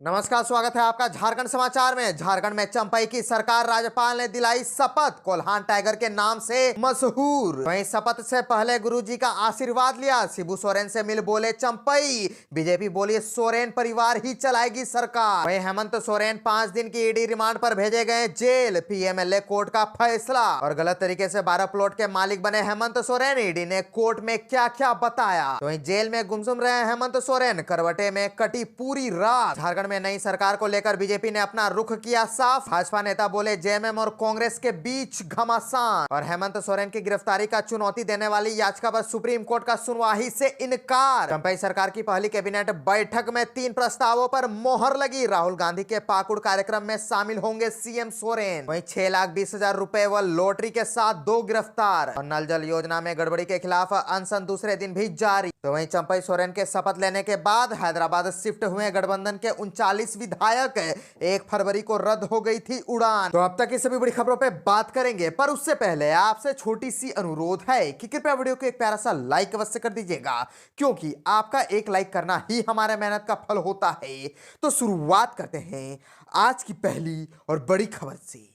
नमस्कार, स्वागत है आपका झारखंड समाचार में। झारखंड में चंपई की सरकार, राज्यपाल ने दिलाई शपथ, कोल्हान टाइगर के नाम से मशहूर। वहीं शपथ से पहले गुरुजी का आशीर्वाद लिया। शिबू सोरेन से मिल बोले चंपई। बीजेपी बोली सोरेन परिवार ही चलाएगी सरकार। वहीं हेमंत सोरेन 5 दिन की ईडी रिमांड पर भेजे गए जेल। पीएमएलए कोर्ट का फैसला। और गलत तरीके से 12 प्लॉट के मालिक बने हेमंत सोरेन। ईडी ने कोर्ट में क्या क्या बताया। तो वहीं जेल में गुमसुम रहे हेमंत सोरेन, करवटे में कटी पूरी रात। झारखंड में नई सरकार को लेकर बीजेपी ने अपना रुख किया साफ। भाजपा नेता बोले जेएमएम और कांग्रेस के बीच घमासान। और हेमंत सोरेन की गिरफ्तारी का चुनौती देने वाली याचिका पर सुप्रीम कोर्ट का सुनवाई से इनकार। चंपई सरकार की पहली कैबिनेट बैठक में 3 प्रस्तावों पर मोहर लगी। राहुल गांधी के पाकुड़ कार्यक्रम में शामिल होंगे सीएम सोरेन। वहीं 6,20,000 रुपए व लॉटरी के साथ 2 गिरफ्तार। और नल जल योजना में गड़बड़ी के खिलाफ अनशन दूसरे दिन भी जारी। तो वहीं चंपई सोरेन के शपथ लेने के बाद हैदराबाद शिफ्ट हुए गठबंधन के 39 विधायक। 1 फरवरी को रद्द हो गई थी उड़ान। तो अब तक की सभी बड़ी खबरों पे बात करेंगे, पर उससे पहले आपसे छोटी सी अनुरोध है कि कृपया वीडियो को एक प्यारा सा लाइक अवश्य कर दीजिएगा, क्योंकि आपका एक लाइक करना ही हमारे मेहनत का फल होता है। तो शुरुआत करते हैं आज की पहली और बड़ी खबर से।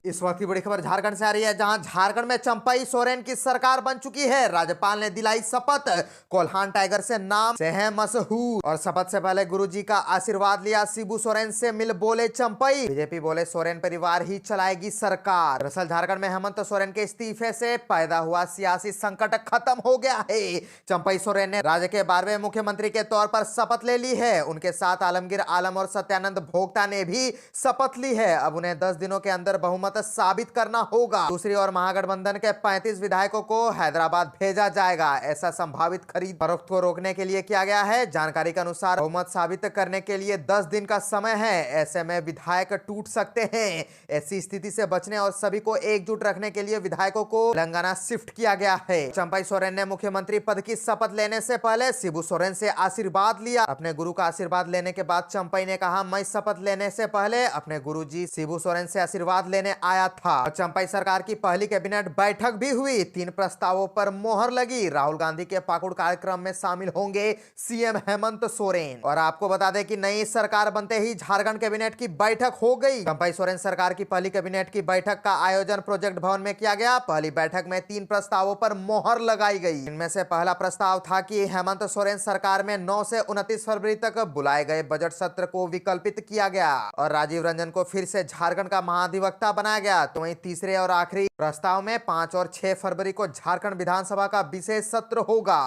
इस वक्त की बड़ी खबर झारखंड से आ रही है, जहां झारखंड में चंपई सोरेन की सरकार बन चुकी है। राज्यपाल ने दिलाई शपथ, कोल्हान टाइगर से नाम से है मशहूर। और शपथ से पहले गुरुजी का आशीर्वाद लिया। शिबू सोरेन से मिल बोले चंपई। बीजेपी बोले सोरेन परिवार ही चलाएगी सरकार। दरअसल झारखंड में हेमंत सोरेन के इस्तीफे से पैदा हुआ सियासी संकट खत्म हो गया है। चंपई सोरेन ने राज्य के 12वें मुख्यमंत्री के तौर पर शपथ ले ली है। उनके साथ आलमगीर आलम और सत्यानंद भोक्ता ने भी शपथ ली है। अब उन्हें 10 दिनों के अंदर बहुमत साबित करना होगा। दूसरी ओर महागठबंधन के 35 विधायकों को हैदराबाद भेजा जाएगा। ऐसा संभावित खरीद फरोख्त को रोकने के लिए किया गया है। जानकारी के अनुसार बहुमत साबित करने के लिए 10 दिन का समय है। ऐसे में विधायक टूट सकते हैं। ऐसी स्थिति से बचने और सभी को एकजुट रखने के लिए विधायकों को तेलंगाना शिफ्ट किया गया है। चंपई सोरेन ने मुख्यमंत्री पद की शपथ लेने से पहले शिबू सोरेन से आशीर्वाद लिया। अपने गुरु का आशीर्वाद लेने के बाद चंपई ने कहा, मैं शपथ लेने से पहले अपने गुरुजी शिबू सोरेन से आशीर्वाद लेने आया था। चंपई सरकार की पहली कैबिनेट बैठक भी हुई। 3 प्रस्तावों पर मोहर लगी। राहुल गांधी के पाकुड़ कार्यक्रम में शामिल होंगे सीएम हेमंत सोरेन। और आपको बता दें कि नई सरकार बनते ही झारखंड कैबिनेट की बैठक हो गई। चंपई सोरेन सरकार की पहली कैबिनेट की बैठक का आयोजन प्रोजेक्ट भवन में किया गया। पहली बैठक में 3 प्रस्तावों पर मोहर लगाई गई। इनमें से पहला प्रस्ताव था कि हेमंत सोरेन सरकार में 9 से 29 फरवरी तक बुलाए गए बजट सत्र को विकल्पित किया गया और राजीव रंजन को फिर से झारखंड का महाधिवक्ता बनाया गया। तो वहीं तीसरे और आखिरी प्रस्ताव में 5 और 6 फरवरी को झारखंड विधानसभा का विशेष सत्र होगा।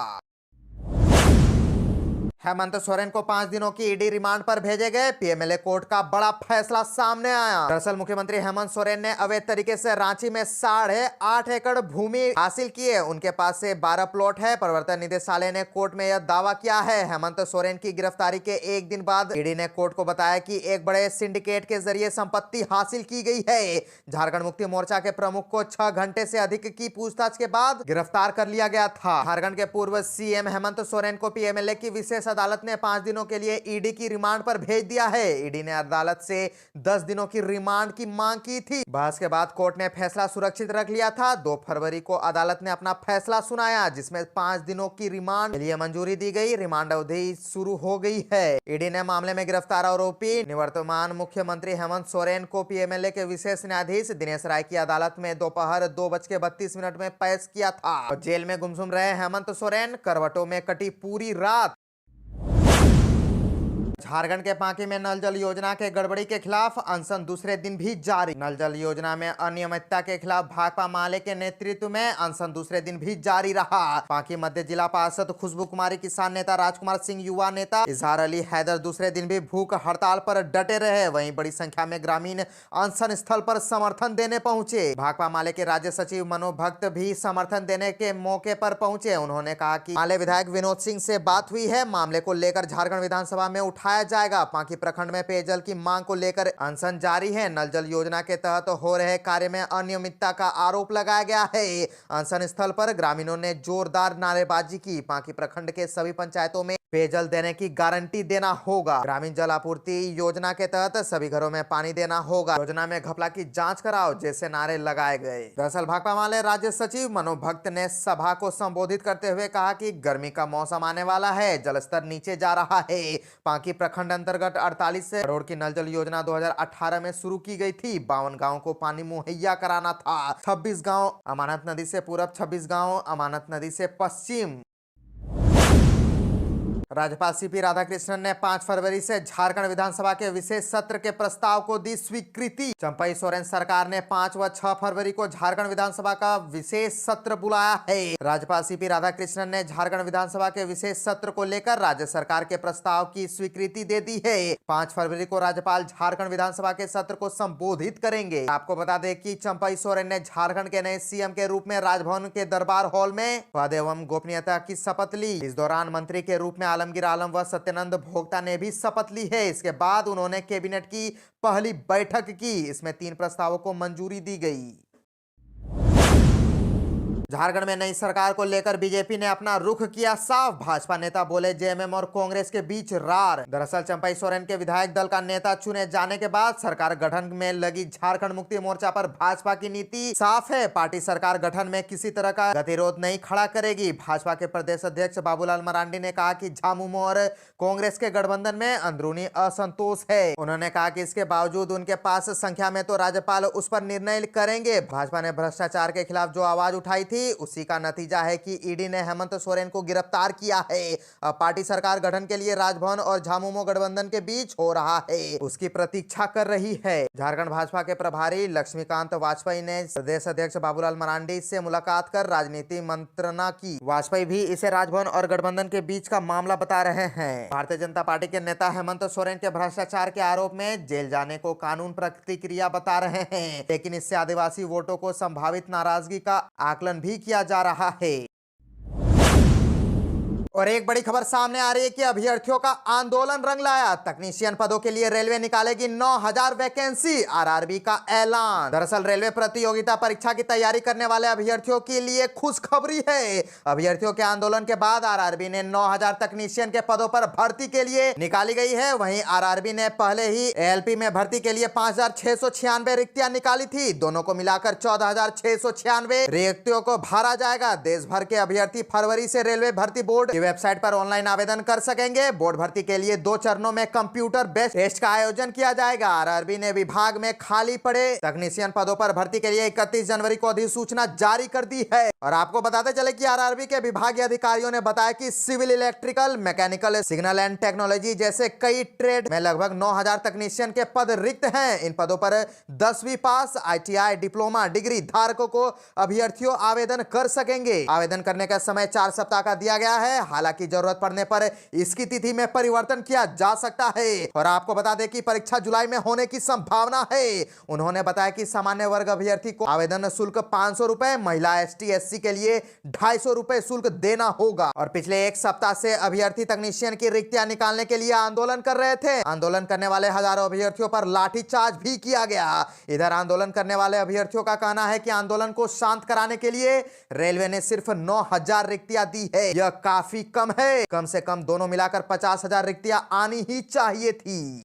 हेमंत सोरेन को 5 दिनों की ईडी रिमांड पर भेजे गए। पीएमएलए कोर्ट का बड़ा फैसला सामने आया। दरअसल मुख्यमंत्री हेमंत सोरेन ने अवैध तरीके से रांची में 8.5 एकड़ भूमि हासिल की है। उनके पास से 12 प्लॉट है। प्रवर्तन निदेशालय ने कोर्ट में यह दावा किया है। हेमंत सोरेन की गिरफ्तारी के 1 दिन बाद ईडी ने कोर्ट को बताया कि एक बड़े सिंडिकेट के जरिए संपत्ति हासिल की गई है। झारखंड मुक्ति मोर्चा के प्रमुख को 6 घंटे से अधिक की पूछताछ के बाद गिरफ्तार कर लिया गया था। झारखंड के पूर्व सीएम हेमंत सोरेन को पीएमएलए की विशेष अदालत ने 5 दिनों के लिए ईडी की रिमांड पर भेज दिया है। ईडी ने अदालत से 10 दिनों की रिमांड की मांग की थी। बहस के बाद कोर्ट ने फैसला सुरक्षित रख लिया था। 2 फरवरी को अदालत ने अपना फैसला सुनाया, जिसमें 5 दिनों की रिमांड के लिए मंजूरी दी गई। रिमांड अवधि शुरू हो गई है। ईडी ने मामले में गिरफ्तार आरोपी निवर्तमान मुख्यमंत्री हेमंत सोरेन को पीएमएलए के विशेष न्यायाधीश दिनेश राय की अदालत में दोपहर 2:32 में पेश किया था। और जेल में गुमसुम रहे हेमंत सोरेन, करवटों में कटी पूरी रात। झारखंड के पांकी में नल जल योजना के गड़बड़ी के खिलाफ अनशन दूसरे दिन भी जारी। नल जल योजना में अनियमितता के खिलाफ भाकपा माले के नेतृत्व में अनशन दूसरे दिन भी जारी रहा। पांकी मध्य जिला पार्षद खुशबू कुमारी, किसान नेता राजकुमार सिंह, युवा नेता इजहार अली हैदर दूसरे दिन भी भूख हड़ताल पर डटे रहे। वहीं बड़ी संख्या में ग्रामीण अनशन स्थल पर समर्थन देने पहुंचे। भाकपा माले के राज्य सचिव मनोभक्त भी समर्थन देने के मौके पर पहुंचे। उन्होंने कहा कि माले विधायक विनोद सिंह से बात हुई है। मामले को लेकर झारखंड विधानसभा में उठाया जाएगा। पांकी प्रखंड में पेयजल की मांग को लेकर अनशन जारी है। नल जल योजना के तहत हो रहे कार्य में अनियमितता का आरोप लगाया गया है। अनशन स्थल पर ग्रामीणों ने जोरदार नारेबाजी की। पांकी प्रखंड के सभी पंचायतों में पेयजल देने की गारंटी देना होगा। ग्रामीण जल आपूर्ति योजना के तहत सभी घरों में पानी देना होगा। योजना में घपला की जांच कराओ जैसे नारे लगाए गए। दरअसल भाकपा माले राज्य सचिव मनोभक्त ने सभा को संबोधित करते हुए कहा कि गर्मी का मौसम आने वाला है, जलस्तर नीचे जा रहा है। पांकी प्रखंड अंतर्गत 48 करोड़ की नल जल योजना 2018 में शुरू की गई थी। 52 गांवों को पानी मुहैया कराना था। 26 गांव अमानत नदी से पूरब, 26 गांव अमानत नदी से पश्चिम। राज्यपाल सीपी राधाकृष्णन ने 5 फरवरी से झारखंड विधानसभा के विशेष सत्र के प्रस्ताव को दी स्वीकृति। चंपई सोरेन सरकार ने 5 व 6 फरवरी को झारखंड विधानसभा का विशेष सत्र बुलाया है। राज्यपाल सीपी राधाकृष्णन ने झारखंड विधानसभा के विशेष सत्र को लेकर राज्य सरकार के प्रस्ताव की स्वीकृति दे दी है। 5 फरवरी को राज्यपाल झारखंड विधानसभा के सत्र को संबोधित करेंगे। आपको बता दें कि चंपई सोरेन ने झारखंड के नए सीएम के रूप में राजभवन के दरबार हॉल में पद एवं गोपनीयता की शपथ ली। इस दौरान मंत्री के रूप में आलमगीर आलम व सत्यानंद भोक्ता ने भी शपथ ली है। इसके बाद उन्होंने कैबिनेट की पहली बैठक की। इसमें 3 प्रस्तावों को मंजूरी दी गई। झारखंड में नई सरकार को लेकर बीजेपी ने अपना रुख किया साफ। भाजपा नेता बोले जेएमएम और कांग्रेस के बीच रार। दरअसल चंपई सोरेन के विधायक दल का नेता चुने जाने के बाद सरकार गठन में लगी झारखंड मुक्ति मोर्चा पर भाजपा की नीति साफ है। पार्टी सरकार गठन में किसी तरह का गतिरोध नहीं खड़ा करेगी। भाजपा के प्रदेश अध्यक्ष बाबूलाल मरांडी ने कहा कि झामुमो और कांग्रेस के गठबंधन में अंदरूनी असंतोष है। उन्होंने कहा कि इसके बावजूद उनके पास संख्या में तो राज्यपाल उस पर निर्णय करेंगे। भाजपा ने भ्रष्टाचार के खिलाफ जो आवाज उठाई थी उसी का नतीजा है कि ईडी ने हेमंत सोरेन को गिरफ्तार किया है। अब पार्टी सरकार गठन के लिए राजभवन और झामुमो गठबंधन के बीच हो रहा है, उसकी प्रतीक्षा कर रही है। झारखंड भाजपा के प्रभारी लक्ष्मीकांत वाजपेयी ने प्रदेश अध्यक्ष बाबूलाल मरांडी से मुलाकात कर राजनीति मंत्रणा की। वाजपेयी भी इसे राजभवन और गठबंधन के बीच का मामला बता रहे हैं। भारतीय जनता पार्टी के नेता हेमंत सोरेन के भ्रष्टाचार के आरोप में जेल जाने को कानून प्रतिक्रिया बता रहे हैं, लेकिन इससे आदिवासी वोटों को संभावित नाराजगी का आकलन भी किया जा रहा है। और एक बड़ी खबर सामने आ रही है कि अभ्यर्थियों का आंदोलन रंग लाया। तकनीशियन पदों के लिए रेलवे निकालेगी 9000 वैकेंसी, आरआरबी का ऐलान। दरअसल रेलवे प्रतियोगिता परीक्षा की तैयारी करने वाले अभ्यर्थियों के लिए खुशखबरी है। अभ्यर्थियों के आंदोलन के बाद आरआरबी ने 9000 तकनीशियन के पदों पर भर्ती के लिए निकाली गई है। वहीं आरआरबी ने पहले ही एएलपी में भर्ती के लिए 5696 रिक्तियां निकाली थी। दोनों को मिलाकर 14696 रिक्तियों को भरा जाएगा। देश भर के अभ्यर्थी फरवरी से रेलवे भर्ती बोर्ड वेबसाइट पर ऑनलाइन आवेदन कर सकेंगे। बोर्ड भर्ती के लिए 2 चरणों में कंप्यूटर बेस्ड टेस्ट का आयोजन किया जाएगा। आरआरबी ने विभाग में खाली पड़े तकनीशियन पदों पर भर्ती के लिए 31 जनवरी को अधिसूचना जारी कर दी है। और आपको बताते चले कि आरआरबी के विभागीय अधिकारियों ने बताया कि civil, electrical, mechanical, signal and technology जैसे कई ट्रेड में लगभग 9000 तकनीशियन के पद रिक्त हैं। इन पदों पर 10वीं पास, ITI, डिप्लोमा डिग्री धारकों को अभ्यर्थियों आवेदन कर सकेंगे। आवेदन करने का समय 4 सप्ताह का दिया गया है। हालांकि जरूरत पड़ने पर इसकी तिथि में परिवर्तन किया जा सकता है। और आपको बता दें कि परीक्षा जुलाई में होने की संभावना है। उन्होंने बताया कि सामान्य वर्ग अभ्यर्थी को आवेदन शुल्क 500 रुपए, महिला ST SC के लिए 250 रुपए शुल्क देना होगा। और पिछले 1 सप्ताह से अभ्यर्थी तकनीशियन की रिक्तियां निकालने के लिए आंदोलन कर रहे थे। आंदोलन करने वाले हजारों अभ्यर्थियों पर लाठीचार्ज भी किया गया। इधर आंदोलन करने वाले अभ्यर्थियों का कहना है कि आंदोलन को शांत कराने के लिए रेलवे ने सिर्फ 9000 रिक्तियां दी है। यह काफी कम है। कम से कम दोनों मिलाकर 50,000 रिक्तियां आनी ही चाहिए थी।